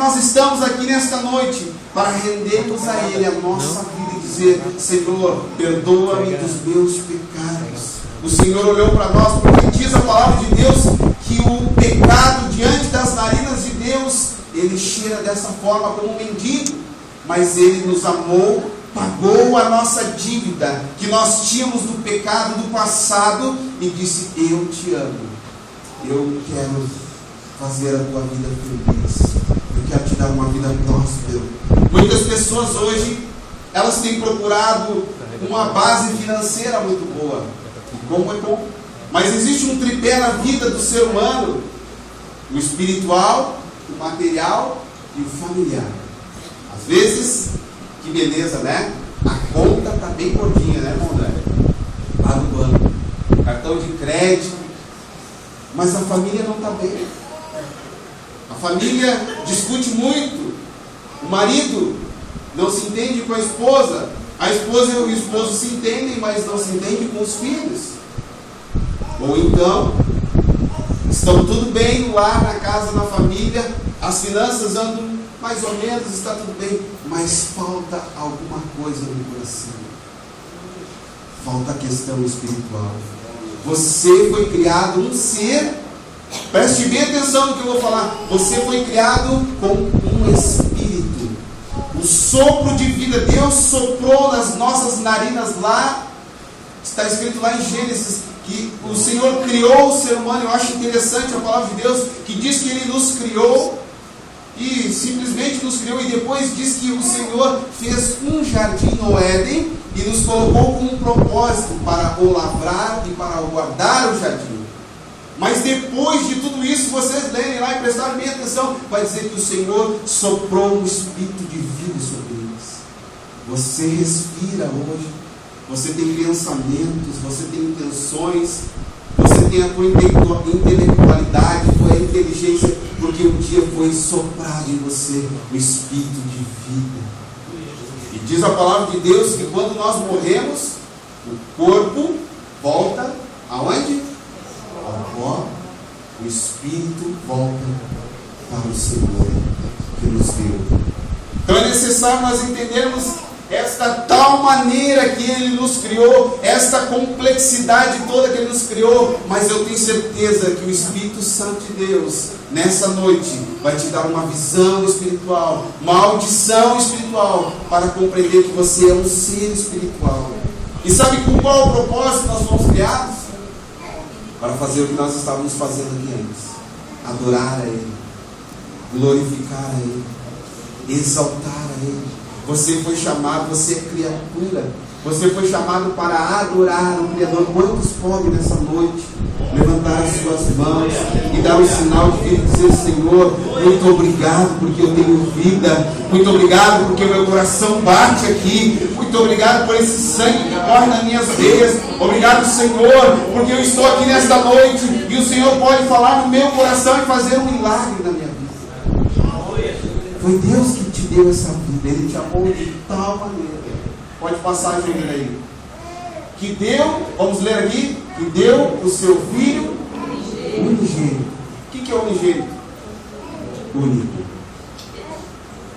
nós estamos aqui nesta noite para rendermos a Ele a nossa vida e dizer: Senhor, perdoa-me dos meus pecados. O Senhor olhou para nós, porque diz a palavra de Deus que o pecado diante das narinas de Deus, ele cheira dessa forma como um mendigo, mas Ele nos amou, pagou a nossa dívida que nós tínhamos do pecado do passado e disse: eu te amo, eu quero fazer a tua vida feliz, eu quero te dar uma vida próspera. Muitas pessoas hoje, elas têm procurado uma base financeira muito boa, como é bom, mas existe um tripé na vida do ser humano: o espiritual, o material e o familiar. Às vezes, que beleza, né? A conta está bem gordinha, né, irmão André? Lá no banco, cartão de crédito, mas a família não está bem. A família discute muito. O marido não se entende com a esposa e o esposo se entendem, mas não se entendem com os filhos. Ou então, estão tudo bem no lar, na casa, na família, as finanças andam mais ou menos, está tudo bem, mas falta alguma coisa no coração. Falta a questão espiritual. Você foi criado um ser, preste bem atenção no que eu vou falar. Você foi criado com um espírito, um sopro de vida. Deus soprou nas nossas narinas lá, está escrito lá em Gênesis, que o Senhor criou o ser humano. Eu acho interessante a palavra de Deus, que diz que Ele nos criou, e simplesmente nos criou, e depois diz que o Senhor fez um jardim, o Éden, e nos colocou com um propósito para o lavrar e para o guardar o jardim. Mas depois de tudo isso, vocês lerem lá e prestarem bem atenção, vai dizer que o Senhor soprou um espírito de vida sobre eles. Você respira hoje, você tem pensamentos, você tem intenções, você tem a tua intelectualidade, a tua inteligência, porque um dia foi soprado em você o espírito de vida. E diz a palavra de Deus que quando nós morremos, o corpo volta aonde? Ao pó. O espírito volta para o Senhor que nos deu. Então é necessário nós entendermos esta tal maneira que Ele nos criou, esta complexidade toda que Ele nos criou. Mas eu tenho certeza que o Espírito Santo de Deus, nessa noite, vai te dar uma visão espiritual, uma audição espiritual, para compreender que você é um ser espiritual. E sabe com qual propósito nós fomos criados? Para fazer o que nós estávamos fazendo aqui antes: adorar a Ele, glorificar a Ele, exaltar a Ele. Você foi chamado, você é criatura, você foi chamado para adorar o Criador. Quantos podem nessa noite levantar as suas mãos e dar um sinal de vida e dizer: Senhor, muito obrigado porque eu tenho vida, muito obrigado porque meu coração bate aqui, muito obrigado por esse sangue que corre nas minhas veias, obrigado, Senhor, porque eu estou aqui nesta noite e o Senhor pode falar no meu coração e fazer um milagre na minha vida. Foi Deus que te deu essa vida, Ele te amou de tal maneira. Pode passar, Júnior, aí. Que deu, vamos ler aqui, que deu o seu Filho unigênito. O que é unigênito? Único.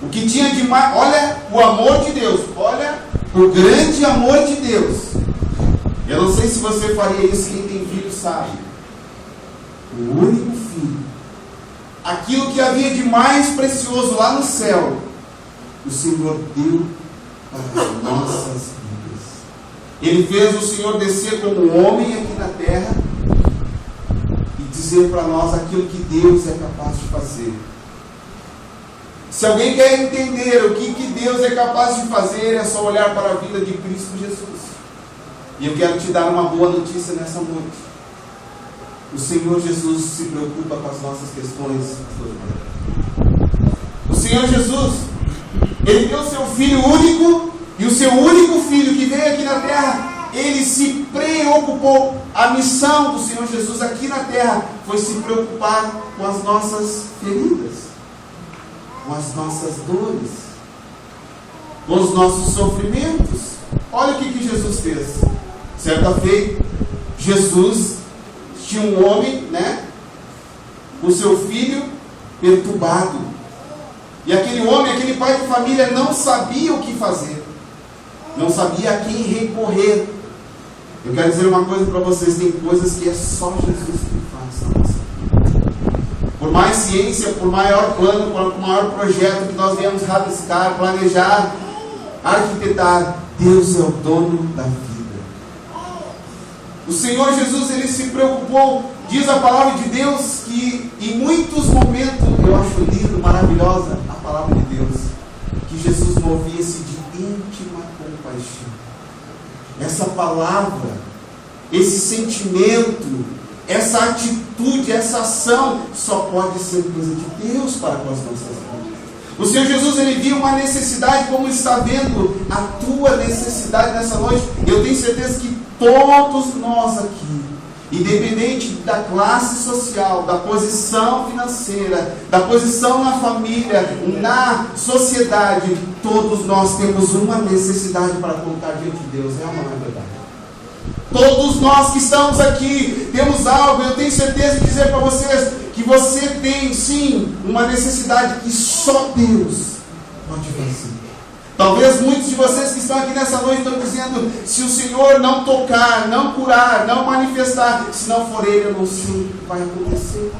O que tinha de mais, olha o amor de Deus, olha o grande amor de Deus. Eu não sei se você faria isso, quem tem filho sabe. O único Filho. Aquilo que havia de mais precioso lá no céu, o Senhor deu para as nossas vidas. Ele fez o Senhor descer como homem aqui na terra e dizer para nós aquilo que Deus é capaz de fazer. Se alguém quer entender o que Deus é capaz de fazer, é só olhar para a vida de Cristo Jesus. E eu quero te dar uma boa notícia nessa noite. O Senhor Jesus se preocupa com as nossas questões. O Senhor Jesus, Ele deu o seu Filho único, e o seu único Filho que veio aqui na terra, Ele se preocupou. A missão do Senhor Jesus aqui na terra foi se preocupar com as nossas feridas, com as nossas dores, com os nossos sofrimentos. Olha o que Jesus fez. Certa feita, Jesus tinha um homem, né, o seu filho perturbado. E aquele homem, aquele pai de família não sabia o que fazer. Não sabia a quem recorrer. Eu quero dizer uma coisa para vocês, tem coisas que é só Jesus que faz na nossa vida. Por mais ciência, por maior plano, por maior projeto que nós venhamos rabiscar, planejar, arquitetar, Deus é o dono da vida. O Senhor Jesus, Ele se preocupou, diz a palavra de Deus, que em muitos momentos, eu acho lindo, maravilhosa a palavra de Deus, que Jesus movia-se de íntima compaixão. Essa palavra, esse sentimento, essa atitude, essa ação, só pode ser coisa de Deus para com as nossas vidas. O Senhor Jesus, Ele viu uma necessidade, como está vendo a tua necessidade nessa noite. Eu tenho certeza que todos nós aqui, independente da classe social, da posição financeira, da posição na família, na sociedade, todos nós temos uma necessidade para colocar diante de Deus. É uma verdade. Todos nós que estamos aqui temos algo. Eu tenho certeza de dizer para vocês que você tem sim uma necessidade que só Deus pode fazer. Talvez muitos de vocês que estão aqui nessa noite estão dizendo: se o Senhor não tocar, não curar, não manifestar, se não for Ele, eu não sei o que vai acontecer.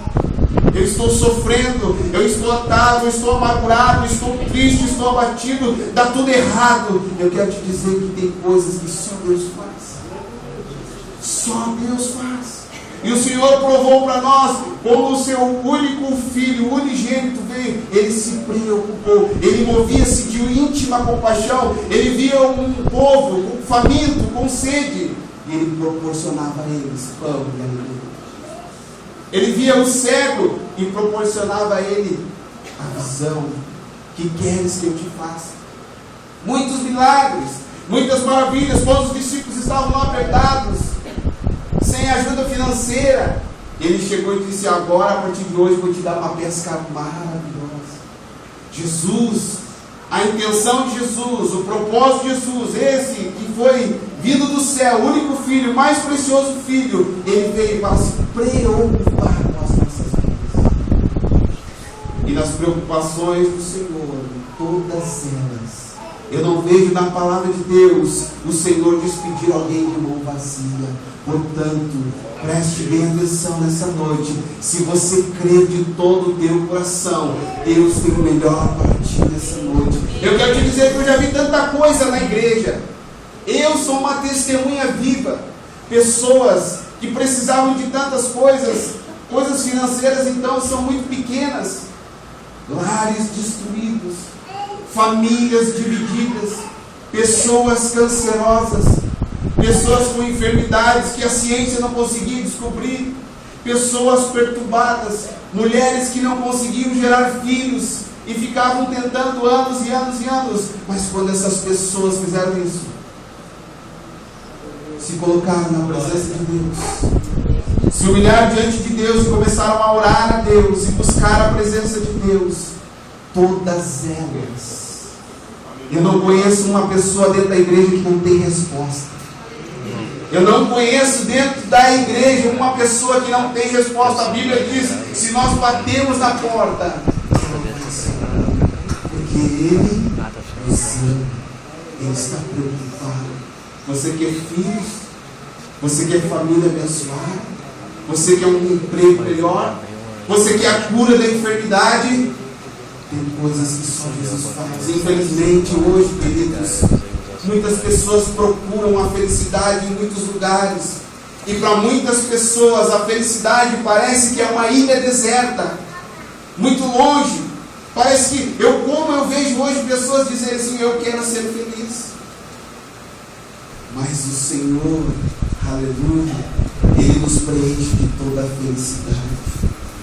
Eu estou sofrendo, eu estou atado, eu estou amargurado, eu estou triste, eu estou abatido, dá tudo errado. Eu quero te dizer que tem coisas que só Deus faz. Só Deus faz. E o Senhor provou para nós, como o seu único filho, unigênito veio, Ele se preocupou, Ele movia-se de íntima compaixão, Ele via um povo faminto, com sede, e Ele proporcionava a eles pão e alimento. Ele via o cego e proporcionava a ele a visão. Que queres que eu te faça? Muitos milagres, muitas maravilhas, quando os discípulos estavam lá apertados, sem ajuda financeira, Ele chegou e disse: agora, a partir de hoje, vou te dar uma pesca maravilhosa. Jesus, a intenção de Jesus, o propósito de Jesus, esse que foi vindo do céu, o único filho, o mais precioso filho, Ele veio para se preocupar com as nossas vidas. E nas preocupações do Senhor, todas elas, eu não vejo na palavra de Deus o Senhor despedir alguém de mão vazia. Portanto, preste bem atenção nessa noite. Se você crê de todo o teu coração, Deus tem o melhor para ti nessa noite. Eu quero te dizer que eu já vi tanta coisa na igreja. Eu sou uma testemunha viva. Pessoas que precisavam de tantas coisas, coisas financeiras então são muito pequenas. Lares destruídos, famílias divididas, pessoas cancerosas, pessoas com enfermidades que a ciência não conseguia descobrir, pessoas perturbadas, mulheres que não conseguiam gerar filhos e ficavam tentando anos e anos e anos. Mas quando essas pessoas fizeram isso, se colocaram na presença de Deus, se humilharam diante de Deus e começaram a orar a Deus e buscar a presença de Deus, todas elas, eu não conheço uma pessoa dentro da igreja que não tem resposta. Eu não conheço dentro da igreja uma pessoa que não tem resposta. A Bíblia diz: se nós batemos na porta, porque Ele nos ama, Ele está preocupado. Você quer filhos? Você quer família abençoada? Você quer um emprego melhor? Você quer a cura da enfermidade? Tem coisas que só Jesus faz. Infelizmente hoje, queridos, muitas pessoas procuram a felicidade em muitos lugares. E para muitas pessoas a felicidade parece que é uma ilha deserta, muito longe. Parece que como eu vejo hoje pessoas dizerem assim: eu quero ser feliz. Mas o Senhor, aleluia, Ele nos preenche de toda a felicidade.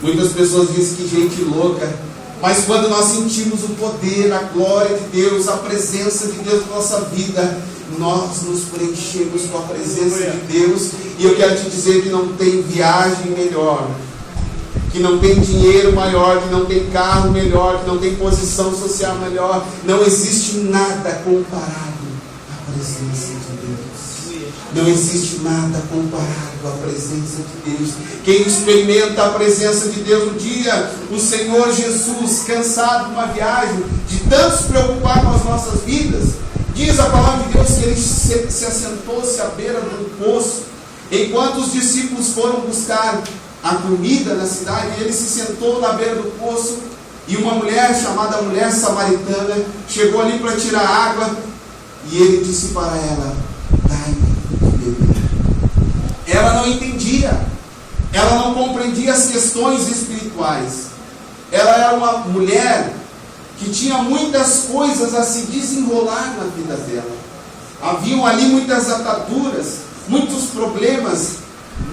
Muitas pessoas dizem que gente louca. Mas quando nós sentimos o poder, a glória de Deus, a presença de Deus na nossa vida, nós nos preenchemos com a presença de Deus. E eu quero te dizer que não tem viagem melhor, que não tem dinheiro maior, que não tem carro melhor, que não tem posição social melhor. Não existe nada comparado à presença de Deus. Não existe nada comparado à presença de Deus. Quem experimenta a presença de Deus um dia, o Senhor Jesus, cansado de uma viagem, de tanto se preocupar com as nossas vidas, diz a palavra de Deus que ele se assentou-se à beira do poço, enquanto os discípulos foram buscar a comida na cidade, ele se sentou na beira do poço, e uma mulher chamada mulher samaritana chegou ali para tirar água, e ele disse para ela: dai-me de beber. Ela não entendia, ela não compreendia as questões espirituais. Ela era uma mulher que tinha muitas coisas a se desenrolar na vida dela. Haviam ali muitas ataduras, muitos problemas,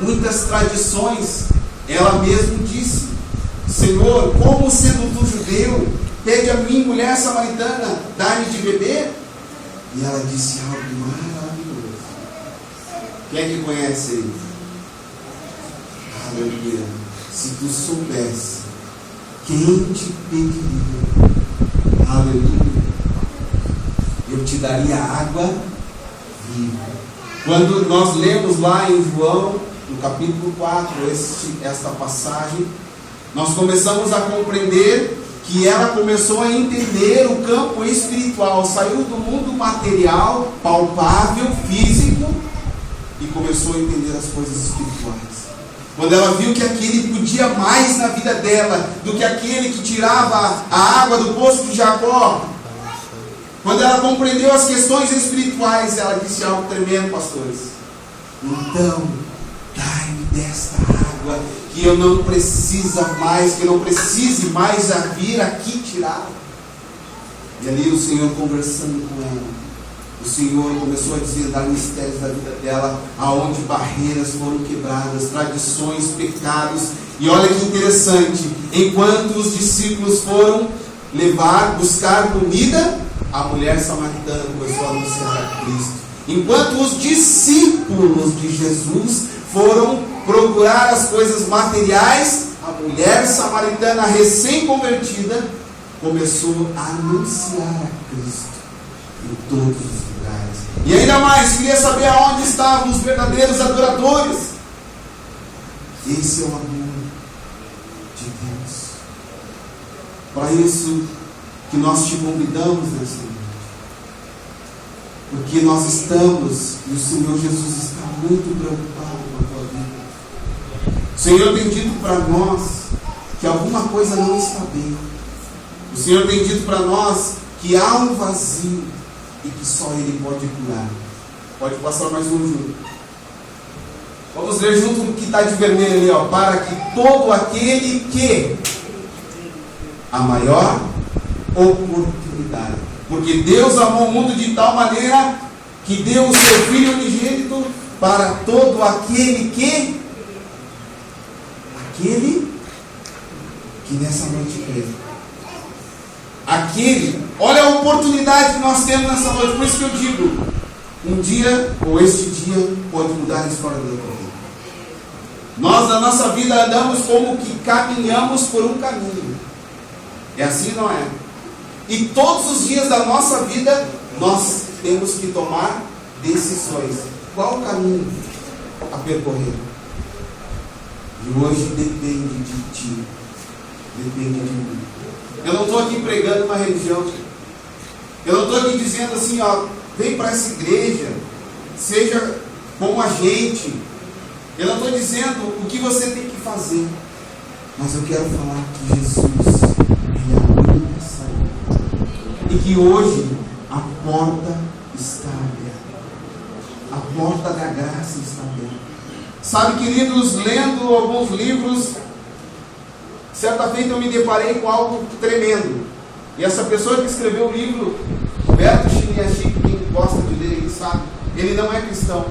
muitas tradições. Ela mesma disse: Senhor, como sendo tu judeu, pede a mim, mulher samaritana, dá-me de beber? E ela disse algo maravilhoso. Quem é que conhece ele? Aleluia. Se tu soubesse quem te pediria, aleluia, eu te daria água viva. Quando nós lemos lá em João, no capítulo 4, esta passagem, nós começamos a compreender que ela começou a entender o campo espiritual, saiu do mundo material, palpável, físico, e começou a entender as coisas espirituais. Quando ela viu que aquele podia mais na vida dela do que aquele que tirava a água do poço de Jacó, quando ela compreendeu as questões espirituais, ela disse algo tremendo, pastores: então, dai-me desta água, que eu não precise mais a vir aqui tirar. E ali o Senhor conversando com ela, o Senhor começou a desvendar mistérios da vida dela, aonde barreiras foram quebradas, tradições, pecados. E olha que interessante, enquanto os discípulos foram buscar comida, a mulher samaritana começou a anunciar a Cristo. Enquanto os discípulos de Jesus foram procurar as coisas materiais, a mulher samaritana recém-convertida começou a anunciar a Cristo em todos os lugares. E ainda mais, queria saber aonde estavam os verdadeiros adoradores. Esse é o amor de Deus. Para isso que nós te convidamos nessa noite. Porque nós estamos, e o Senhor Jesus está muito preocupado com a tua vida. O Senhor tem dito para nós que alguma coisa não está bem. O Senhor tem dito para nós que há um vazio e que só Ele pode curar. Pode passar mais um junto. Vamos ler junto o que está de vermelho ali, ó. Para que todo aquele que a maior oportunidade. Porque Deus amou o mundo de tal maneira que deu o seu Filho unigênito para todo aquele que nessa noite crê. Olha a oportunidade que nós temos nessa noite. Por isso que eu digo, um dia, ou este dia, pode mudar a história da tua vida. Nós na nossa vida andamos como que caminhamos por um caminho. É assim, não é? E todos os dias da nossa vida, nós temos que tomar decisões. Qual o caminho a percorrer? E hoje depende de ti. Depende de mim. Eu não estou aqui pregando uma religião. Eu não estou aqui dizendo assim, ó, vem para essa igreja, seja como a gente. Eu não estou dizendo o que você tem que fazer. Mas eu quero falar que Jesus, Ele é a única saída. E que hoje a porta está aberta. A porta da graça está aberta. Sabe, queridos, lendo alguns livros, certa feita eu me deparei com algo tremendo. E essa pessoa que escreveu o livro, Roberto Chiniachi, quem gosta de ler, ele sabe, ele não é cristão.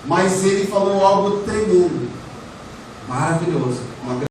Mas ele falou algo tremendo, maravilhoso.